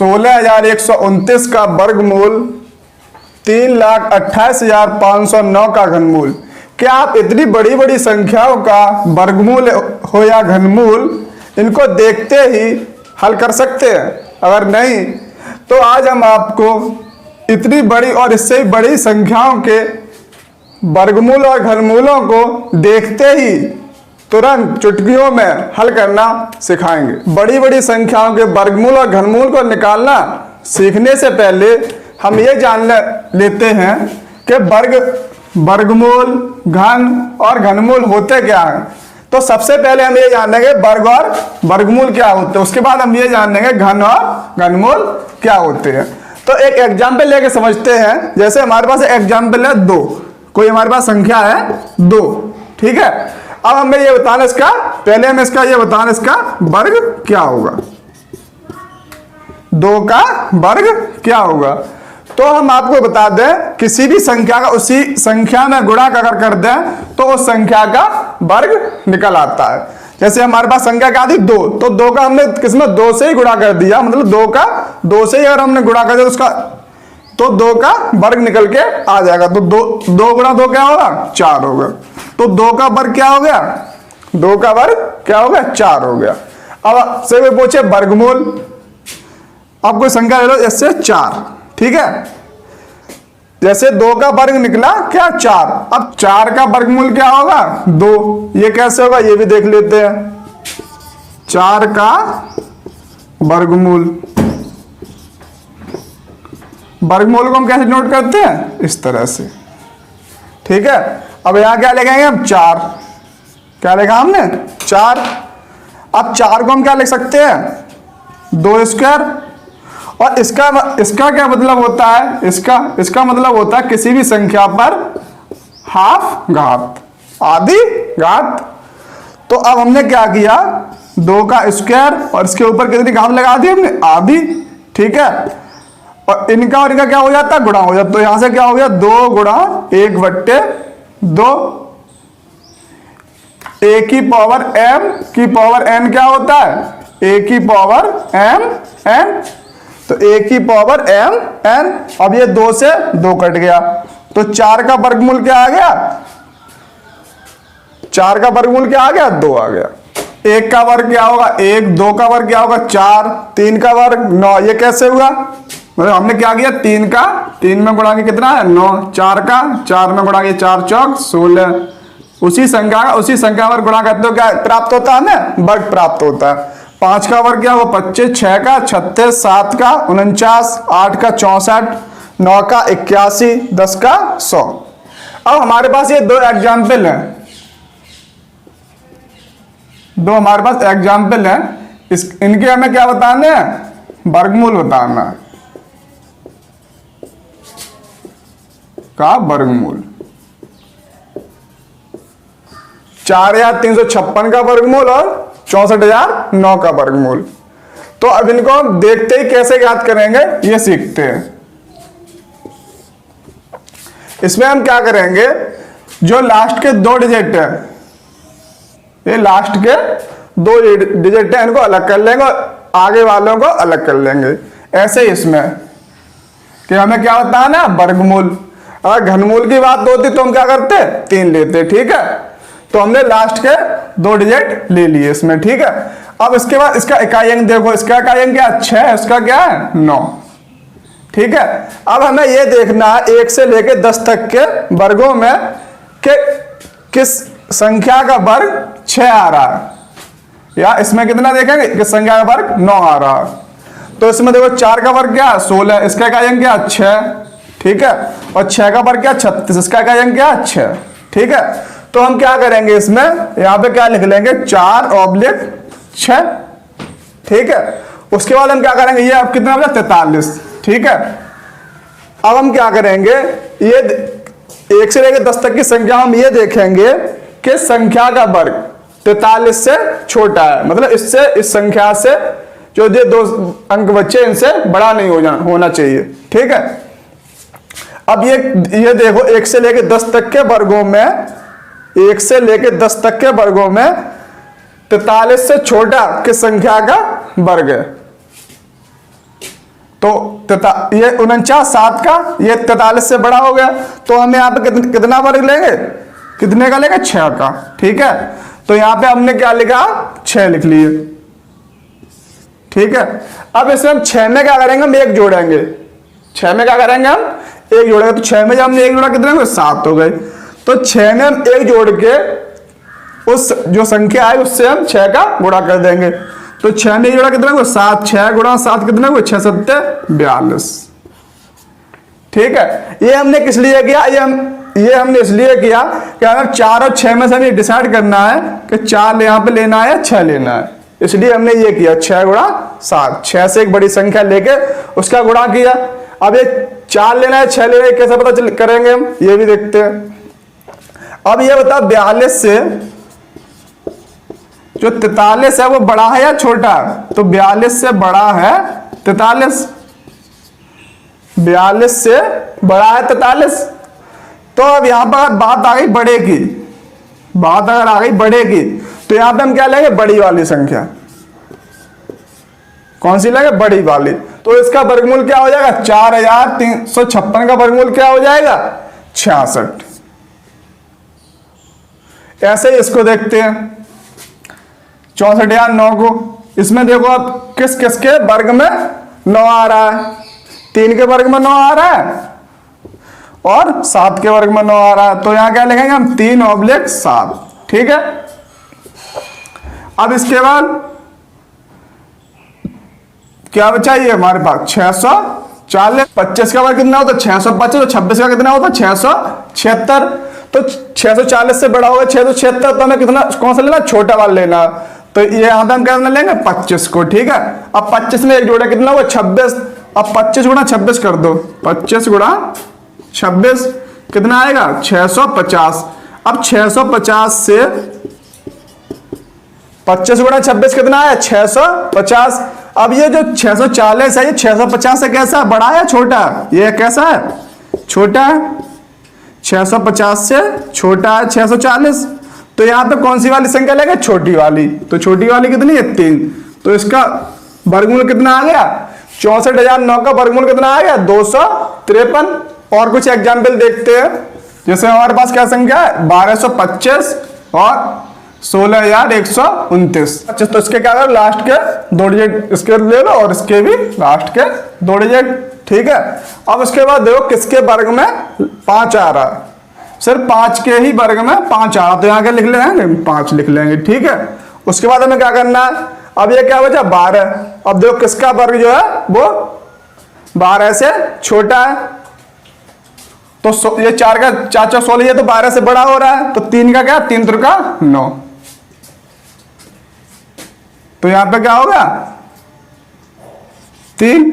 16,129 का वर्गमूल 3,28,509 का घनमूल। क्या आप इतनी बड़ी बड़ी संख्याओं का वर्गमूल हो या घनमूल इनको देखते ही हल कर सकते हैं? अगर नहीं तो आज हम आपको इतनी बड़ी और इससे भी बड़ी संख्याओं के वर्गमूल और घनमूलों को देखते ही तुरंत चुटकियों में हल करना सिखाएंगे। बड़ी बड़ी संख्याओं के वर्गमूल और घनमूल को निकालना सीखने से पहले हम ये जान लेते हैं कि वर्गमूल, घन और घनमूल होते क्या हैं। तो सबसे पहले हम ये जानेंगे वर्ग और वर्गमूल क्या होते हैं, उसके बाद हम ये जानेंगे घन और घनमूल क्या होते हैं। तो एक एग्जाम्पल लेके समझते हैं। जैसे हमारे पास एग्जाम्पल है 2, कोई हमारे पास संख्या है 2, ठीक है। अब हमें ये बताना इसका, पहले हमें इसका ये बताना इसका वर्ग क्या होगा, 2 का वर्ग क्या होगा। तो हम आपको बता दें किसी भी संख्या का उसी संख्या में गुणा अगर कर दें तो उस संख्या का वर्ग निकल आता है। जैसे हमारे पास संख्या क्या थी 2, तो 2 का हमने किसमें 2 से ही गुणा कर दिया, मतलब 2 का 2 से ही अगर हमने गुणा कर दिया तो उसका तो 2 का वर्ग निकल के आ जाएगा। तो 2 गुणा 2 क्या होगा 4 होगा। तो 2 का वर्ग क्या हो गया, 2 का वर्ग क्या हो गया 4 हो गया। अब से कोई पूछे वर्गमूल, अब कोई संख्या ले लो जैसे 4, ठीक है। जैसे 2 का वर्ग निकला क्या 4, अब 4 का वर्गमूल क्या होगा 2। ये कैसे होगा ये भी देख लेते हैं। 4 का वर्गमूल, वर्गमूल को हम कैसे नोट करते हैं, इस तरह से, ठीक है। अब यहां क्या लिखेंगे हम 4, क्या लिखा हमने 4। अब 4 को हम क्या लिख सकते हैं 2 स्क्वायर। और इसका क्या मतलब होता है, इसका मतलब होता है किसी भी संख्या पर हाफ घात, आधी घात। तो अब हमने क्या किया 2 का स्क्वायर और इसके ऊपर कितनी घात लगा दी हमने, आधी, ठीक है। और इनका क्या हो जाता है गुणा हो जाता। तो यहां से क्या हो गया 2 गुणा 1/2, a की पावर m की पावर n क्या होता है a की पावर m n, तो a की पावर m n। अब ये 2 से 2 कट गया, तो 4 का वर्गमूल क्या आ गया, 4 का वर्गमूल क्या आ गया 2 आ गया। 1 का वर्ग क्या होगा 1, 2 का वर्ग क्या होगा 4, 3 का वर्ग 9। ये कैसे हुआ, मतलब हमने क्या किया 3 में गुणा के कितना है 9, 4 में गुणा के 4 चौक 16। उसी संख्या पर गुणा करते हो क्या प्राप्त होता है ना, वर्ग प्राप्त होता है। 5 का वर्ग क्या हुआ 25, 6 का 36, 7 का 49, 8 का 64, 9 का 81, 10 का 100। अब हमारे पास ये 2 एग्जाम्पल हैं, 2 हमारे पास एग्जाम्पल हैं। इनके हमें क्या बताना है, वर्गमूल बताना है, का वर्गमूल। 4,356 का वर्गमूल और 64,009 का वर्गमूल। तो अब इनको हम देखते ही कैसे याद करेंगे ये सीखते हैं। इसमें हम क्या करेंगे, जो लास्ट के 2 डिजिट है, ये लास्ट के 2 डिजिट है, इनको अलग कर लेंगे और आगे वालों को अलग कर लेंगे। ऐसे ही इसमें कि हमें क्या बताना है वर्गमूल। अगर घनमूल की बात होती तो हम क्या करते 3 लेते, ठीक है। तो हमने लास्ट के 2 डिजिट ले लिए इसमें, ठीक है। अब इसके बाद इसका इकाई अंक देखो, इसका इकाई अंक क्या 6 है, इसका क्या है 9, ठीक है। अब हमें यह देखना है 1 से लेकर 10 तक के वर्गों में कि किस संख्या का वर्ग 6 आ रहा है, या इसमें कितना देखेंगे किस संख्या का वर्ग 9 आ रहा है। तो इसमें देखो 4 का वर्ग क्या है 16, इसका इकाई अंक क्या 6, ठीक है। और 6 का वर्ग क्या 36, इसका इकाई अंक क्या 6, ठीक है। तो हम क्या करेंगे इसमें यहां पे क्या लिख लेंगे 4/6, ठीक है। उसके बाद हम क्या करेंगे, ये अब कितना बचा 43, ठीक है। अब हम क्या करेंगे, ये 1 से लेकर 10 तक की संख्या हम ये देखेंगे कि संख्या का वर्ग 43 से छोटा है, मतलब इससे इस संख्या से जो ये 2 अंक बच्चे इनसे बड़ा नहीं होना चाहिए, ठीक है। अब ये देखो 1 से लेकर 10 तक के वर्गों में, 1 से लेकर 10 तक के वर्गों में 43 से छोटा किस संख्या का वर्ग है। तो ये 49 7 का, ये 43 से बड़ा हो गया, तो हम यहाँ पे कितना वर्ग लेंगे, कितने का लेंगे, 6 का। ठीक है, तो यहाँ पे हमने क्या लिखा, 6 लिख लिए। ठीक है, अब इसमें हम 6 में क्या करेंगे, हम 1 जोड़ेंगे। 6 में क्या करेंगे, हम 1 जोड़ेंगे। तो 6 में जब हमने 1 जोड़ा कितने हुए, 7 हो गए। तो 6 में हम 1 जोड़ के उस जो संख्या है उससे हम 6 का गुणा कर देंगे। तो 6 में 1 जोड़ा कितना हुआ, 7। 6 गुणा 7 कितना हुआ, 6 7 42। ठीक है, ये हमने किस लिए किया, ये हमने इसलिए किया कि अगर 4 और 6 में से हमें डिसाइड करना है कि 4 यहाँ पे लेना है या 6 लेना है, इसलिए हमने ये किया 6 गुणा 7। 6 से एक बड़ी संख्या लेके उसका गुणा किया। अब ये 4 लेना है 6 लेना है, कैसे पता करेंगे हम, ये भी देखते हैं। अब ये बता 42 से जो 43 है वो बड़ा है या छोटा, तो 42 से बड़ा है 43। 42 से बड़ा है 43। तो अब यहां पर बात आ गई बड़े की, बात अगर आ गई बड़े की, तो यहां पे हम क्या लेंगे, बड़ी वाली संख्या। कौन सी लेंगे, बड़ी वाली। तो इसका वर्गमूल क्या हो जाएगा, 4356 का वर्गमूल क्या हो जाएगा, 66। ऐसे ही इसको देखते हैं 64,9 को। इसमें देखो अब किस किस के वर्ग में 9 आ रहा है, 3 के वर्ग में 9 आ रहा है और 7 के वर्ग में 9 आ रहा है। तो यहां क्या लिखेंगे हम, 3/7। ठीक है, अब इसके बाद क्या बचा, ये हमारे पास 640। 25 का वर्ग कितना होता है, 625। तो 26 का कितना होता है, 676। तो 640 से बड़ा होगा 676, तो हमें कितना, कौन सा लेना, छोटा वाला लेना। तो ये यहां पे हम क्या लेंगे, 25 को। ठीक है, अब 25 में 1 जोड़ा कितना होगा, 26। अब 25 गुणा 26 कर दो, 25 गुणा 26 कितना आएगा, 650। अब 650 से 25 गुणा 26 कितना है, 650। अब ये जो 640 है, ये 650 से कैसा, बड़ा है या छोटा, ये कैसा है, छोटा है। 650 से छोटा है 640। तो यहां पे कौन सी वाली संख्या लेंगे, छोटी वाली। तो छोटी वाली कितनी है, 3। तो इसका वर्गमूल कितना आ गया, 64,009 का वर्गमूल कितना आ गया, 253। और कुछ एग्जाम्पल देखते हैं, जैसे हमारे पास क्या संख्या है, 1225 और 16,129। अच्छा, तो इसके क्या करो, लास्ट के 2 डिजिट इसके ले लो और इसके भी लास्ट के 2 डिजिट। ठीक है, अब उसके बाद देखो किसके वर्ग में 5 आ रहा है, सिर्फ 5 के ही वर्ग में 5 आ रहा, तो यहाँ के लिख लेंगे, 5 लिख लेंगे। ठीक है, उसके बाद हमें क्या करना है, अब ये क्या बचा, 12। अब देखो किसका वर्ग जो है वो 12 से छोटा है। तो ये 4 का 4 16, ये तो 12 से बड़ा हो रहा है। तो 3 का क्या, 3 3 का 9। तो यहां पे क्या होगा, 3।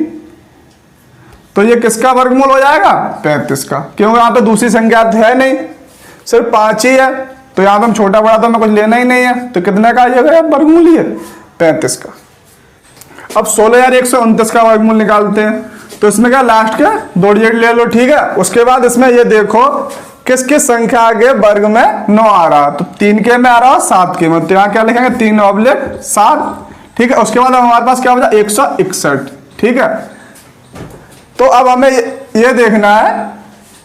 तो ये किसका वर्गमूल हो जाएगा, 35 का, क्योंकि यहां पे दूसरी संख्या है नहीं, सिर्फ 5 ही है। तो यहां पे हम छोटा बड़ा तो हमें कुछ लेना ही नहीं है, तो कितने का आएगा वर्गमूल, ये 35 का। अब 16,129 का वर्गमूल निकालते हैं। तो इसमें क्या, लास्ट के 2 डिजिट ले लो। ठीक है, उसके बाद इसमें ये देखो किस किस संख्या के वर्ग में 9 आ रहा है, तो 3 के में आ रहा है, 7 के में। तो यहाँ क्या लिखेंगे, 3/7। ठीक है, उसके बाद हमारे पास क्या बचा, 161। ठीक है, तो अब हमें ये देखना है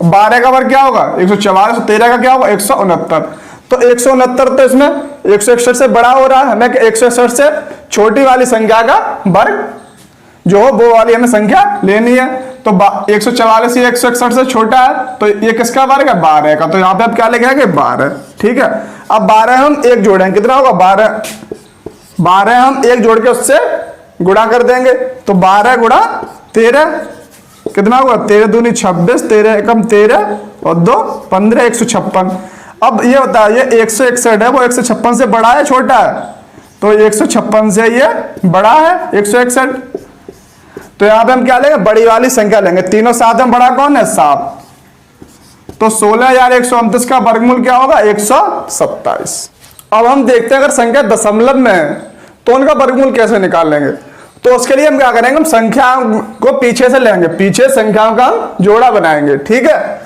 12 का वर्ग क्या होगा, 144। 13 का क्या होगा, 169। तो 169 तो इसमें 161 से बड़ा हो रहा है, हमें 161 से छोटी वाली संख्या का वर्ग जो हो वो वाली हमें संख्या लेनी है। तो 144 या 161 से छोटा है, तो ये किसका वर्ग है, 12 का। तो यहाँ पे आप क्या लिखेंगे, 12। ठीक है, अब 12 हम 1 जोड़ेंगे, कितना होगा, 12 हम 1 जोड़ के उससे गुणा कर देंगे। तो 12 गुणा 13 कितना होगा, 13 दूनी 26, 13 एकम 13 और 2 15, 156। अब ये बताइए 161 है वो 156 से बड़ा है छोटा है, तो 156 से ये बड़ा है 161। तो यहां पे हम क्या लेंगे, बड़ी वाली संख्या लेंगे। तीनों साथ में बड़ा कौन है, 7। तो 16,129 का वर्गमूल क्या होगा, 127। अब हम देखते हैं अगर संख्या दशमलव में है तो उनका वर्गमूल कैसे निकाल लेंगे। तो उसके लिए हम क्या करेंगे, हम संख्या को पीछे से लेंगे, पीछे संख्याओं का हम जोड़ा बनाएंगे। ठीक है,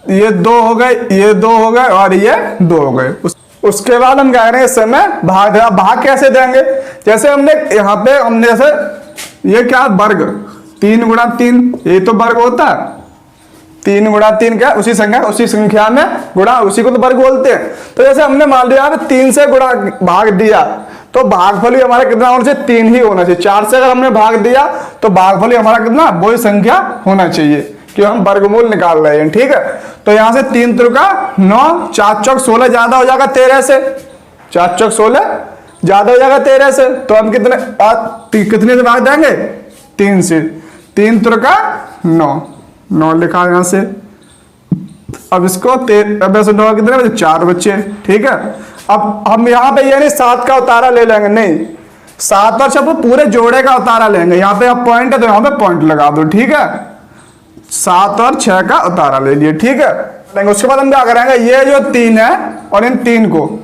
ये 2 हो गए, ये 2 हो गए और ये 2 हो गए। उसके बाद हम क्या करेंगे, इस समय भाग कैसे देंगे। जैसे हमने यहाँ पे हमने जैसे ये क्या वर्ग 3 गुणा 3, ये तो वर्ग होता है। 3 गुणा 3 क्या, उसी संख्या में गुणा, उसी को तो वर्ग बोलते हैं। तो जैसे हमने मान लिया 3 से गुणा भाग दिया, तो भागफल भी हमारा कितना होना चाहिए, 3 ही होना चाहिए। 4 से अगर हमने भाग दिया तो भागफल भी हमारा कितना, वही संख्या होना चाहिए, कि हम वर्गमूल निकाल रहे हैं। ठीक है, तो यहां से 3 त्रिका 9, 4 चौक 16 ज्यादा हो जाएगा 13 से, 4 चौक 16 ज्यादा हो जाएगा 13 से। तो हम कितने से भाग देंगे, 3 से। 3 त्रिका 9 लिखा यहां से। अब इसको अब ऐसे 9 कितने बचे, 4 बच्चे। ठीक है, अब हम यहाँ पे ये नहीं 7 का उतारा ले लेंगे, नहीं, 7 और 6 पूरे जोड़े का उतारा लेंगे। यहाँ पे अब पॉइंट है तो यहाँ पे पॉइंट लगा दो। ठीक है, 7 और 6 का उतारा ले लिए। ठीक है, उसके बाद हम क्या करेंगे, ये जो 3 है और इन 3 को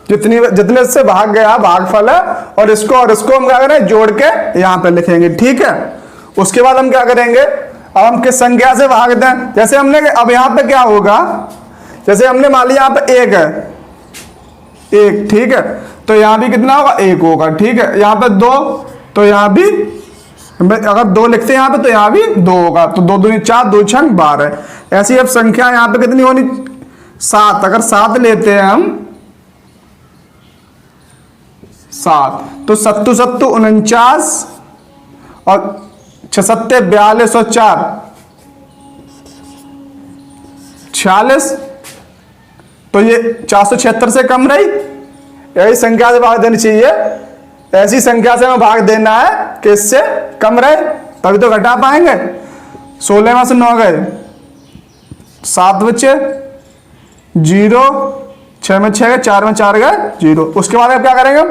जितने से भाग गया भागफल है, और इसको हम क्या करें, जोड़ के यहाँ पे लिखेंगे। ठीक है, उसके बाद हम क्या करेंगे, अब हम किस संख्या से भागते हैं, जैसे हमने, अब यहाँ पे क्या होगा, जैसे हमने मान लिया यहाँ पे 1 है, 1। ठीक है, तो यहाँ भी कितना होगा, 1 होगा। ठीक है, यहाँ पे 2, तो यहाँ भी अगर 2 लिखते हैं यहाँ पे तो यहाँ भी 2 होगा। तो 2 दूनी 4, 2 छंग 12। ऐसी अब संख्या यहाँ पे कितनी होनी, 7। अगर 7 लेते हैं हम 7, तो 7 7 49 और 6 7 42 और 4 46, तो ये 476 से कम रही। यही संख्या से भाग देनी चाहिए, ऐसी संख्या से हमें भाग देना है कि इससे कम रहे, तभी तो घटा पाएंगे। 16 में से 9 गए, 7 बचे, 0, 6 में 6 गए, 4 में 4 गए, 0। उसके बाद क्या करेंगे,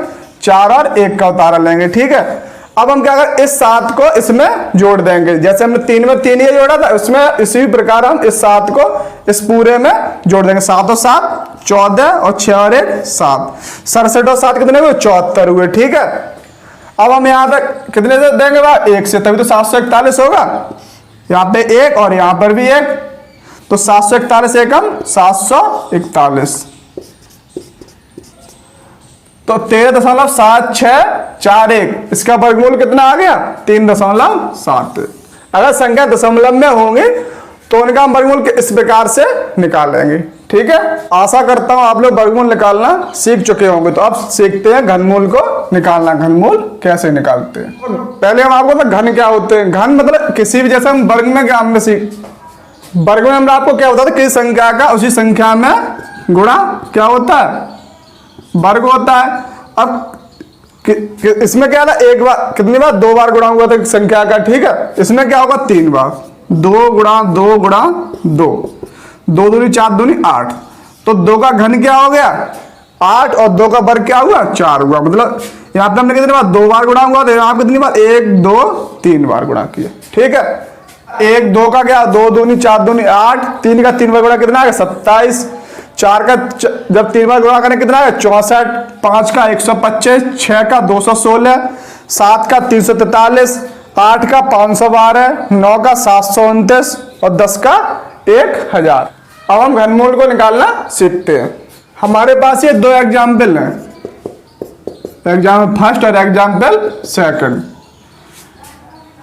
4 और 1 का उतारा लेंगे। ठीक है, अब हम क्या करें, इस 7 को इसमें जोड़ देंगे। जैसे हमने 3 में 3 ये जोड़ा था, उसमें इसी प्रकार हम इस 7 को इस पूरे में जोड़ देंगे। 7 और 7 14, और 6 और 1 7, 67 और 7 कितने हुए, 74 हुए। ठीक है, अब हम यहाँ पे कितने से देंगे, 1 से, तभी तो 741 होगा। यहाँ पे 1 और यहाँ पर भी 1, तो 741 एकम 741, तो 13.7641। इसका वर्गमूल कितना आ गया, 3.7। अगर संख्या दशमलव में होंगे तो उनका हम वर्गमूल इस प्रकार से निकालेंगे। ठीक है, आशा करता हूं आप लोग वर्गमूल निकालना सीख चुके होंगे। तो अब सीखते हैं घनमूल को निकालना। घनमूल कैसे निकालते हैं, पहले हम आपको घन क्या होते हैं। घन मतलब किसी भी, जैसे हम वर्ग में क्या, वर्ग में हम आपको क्या होता था, किसी संख्या का उसी संख्या में गुणा क्या होता है, वर्ग होता है। अब इसमें क्या था, एक बार, कितनी बार, 2 बार गुणा हुआ था संख्या का। ठीक है, इसमें क्या होगा, 3 बार, 2 गुणा 2 गुणा 2, 2 दूनी 4 दूनी 8। तो 2 का घन क्या हो गया, 8, और 2 का वर्ग क्या हुआ, 4 हुआ। मतलब यहाँ पे हमने कितनी बार, 2 बार गुणा हुआ, तो यहाँ कितनी बार, 1 2 3 बार गुणा किया। ठीक है, 1 2 का क्या, 2 दूनी 4 दूनी 8, 3 का 3 बार गुणा कितना आ गया, 27, 4 का जब 3 बार गुणा करें कितना है, 64, 5 का 125, 6 का 216, 7 का 343, 8 का 512, 9 का 729 और 10 का 1000। अब हम घनमूल को निकालना सीखते हैं। हमारे पास ये 2 एग्जाम्पल हैं, एग्जाम्पल फर्स्ट और एग्जाम्पल सेकंड।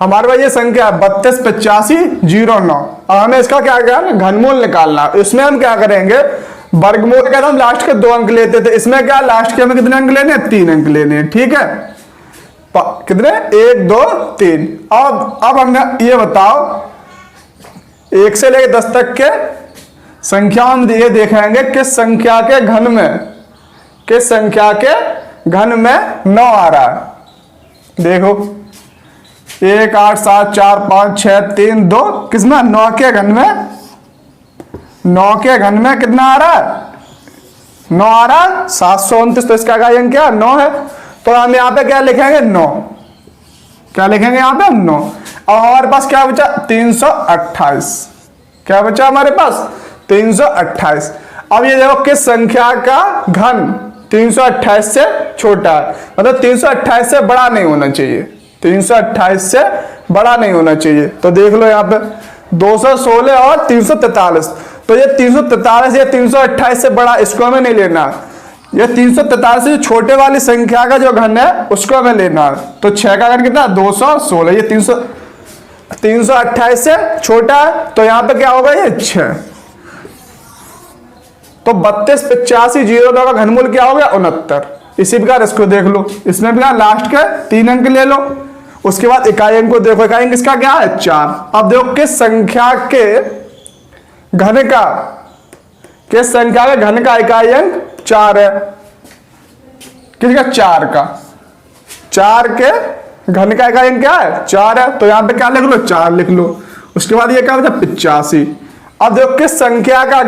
हमारे पास ये संख्या है 32 85 09। अब हमें इसका क्या करना, घनमूल निकालना। इसमें हम क्या करेंगे, वर्गमूल का हम लास्ट के 2 अंक लेते थे, इसमें क्या लास्ट के हमें कितने अंक लेने हैं, 3 अंक लेने हैं। ठीक है, कितने, 1 2 3। अब हम ये बताओ, 1 से लेकर 10 तक के संख्या हम ये देखेंगे किस संख्या के घन में, किस संख्या के घन में 9 आ रहा है। देखो 1 8 7 4 5 6 3 2, किसमें, 9 के घन में, 9 के घन में कितना आ रहा है, 9 आ रहा है, 729। तो इसका अंक क्या, 9 है। तो हम यहाँ पे क्या लिखेंगे, 9, क्या लिखेंगे यहाँ पे, 9। अब हमारे पास क्या बचा, 328। क्या बचा हमारे पास, 328। अब ये देखो किस संख्या का घन 328 से छोटा है, मतलब 328 से बड़ा नहीं होना चाहिए, 328 से बड़ा नहीं होना चाहिए। तो देख लो यहाँ पे 216 और 343। तो ये 343 या 328 से बड़ा, इसको हमें नहीं लेना। ये 343 से छोटे वाली संख्या का जो घन है उसको हमें लेना है। तो 6 का घन कितना, 216। ये 328 से छोटा है, तो यहां पे क्या होगा, ये 6। तो 32, 85, 09 का घनमूल क्या हो गया, 69। इसी प्रकार इसको देख लो, इसमें भी लास्ट के 3 अंक ले लो, उसके बाद इकाई अंक को देखो, इकाई अंक इसका क्या है, 4। अब देखो किस संख्या के घन का इकाई अंक 4 है, किसका, 4 का। 4 के घन का इकाई अंक क्या है, 4 है, तो यहां पे क्या लिख लो, 4 लिख लो। उसके बाद ये क्या होता है, 85। अब देखो किस संख्या का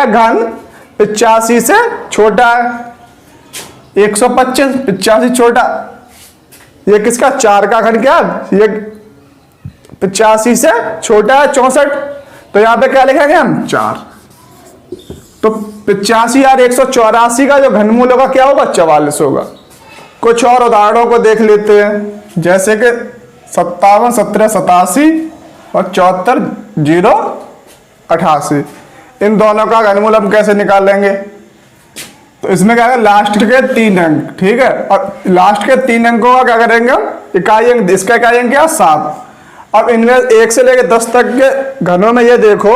घन 85 से छोटा है, 125, 85 छोटा, ये किसका, 4 का घन क्या, ये 85 से छोटा है 64, तो यहां पे क्या लिखेंगे हम, 4। तो 85 और 184 का जो घनमूल होगा क्या होगा, 44 होगा। कुछ और उदाहरणों को देख लेते हैं, जैसे कि 57, 17, 87 और 74, 0, 88। इन दोनों का घनमूल हम कैसे निकालेंगे, तो इसमें क्या है, लास्ट के 3 अंक, ठीक है, और लास्ट के 3 अंकों का क्या करेंगे हम, इकाई अंक, इसका इकाई अंक क्या, 7। अब इनमें 1 से लेकर 10 तक के घनों में ये देखो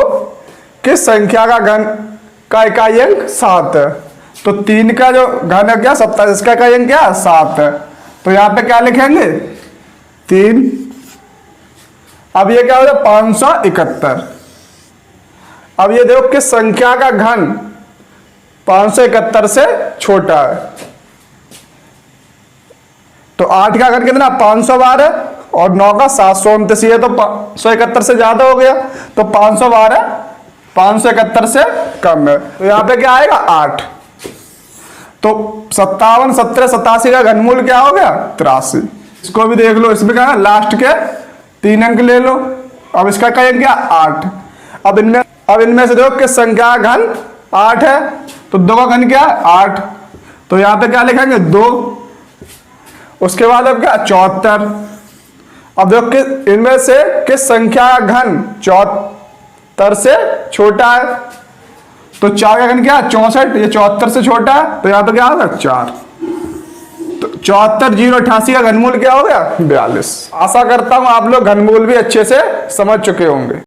किस संख्या का इकाई अंक 7 है, तो 3 का जो घन है क्या, 27, इसका इकाई अंक क्या, 7 है, तो यहाँ पे क्या लिखेंगे, 3। अब ये क्या हो जाए, 571। अब ये देखो किस संख्या का घन 571 से छोटा है, तो 8 का घन कितना, 512, और 9 का 729, ये तो 571 से ज्यादा हो गया, तो 512 571 से कम है, तो यहां पे क्या आएगा, 8। तो 57, 17, 87 का घनमूल क्या हो गया, 83। इसको भी देख लो, इसमें क्या है, लास्ट के 3 अंक ले लो, अब इसका क्या अंक क्या, 8। अब इनमें से देखो किस संख्या का घन 8 है, तो 2 का घन क्या है, 8, तो यहां पे क्या लिखेंगे, 2। उसके बाद अब क्या, 74। अब देखो इनमें से किस संख्या का घन 74 से छोटा है, तो 4 का घन क्या है, 64, ये 74 से छोटा है, तो यहां पे क्या होगा, 4। तो 74, 0, 88 का घनमूल क्या हो गया, 42। आशा करता हूं आप लोग घनमूल भी अच्छे से समझ चुके होंगे।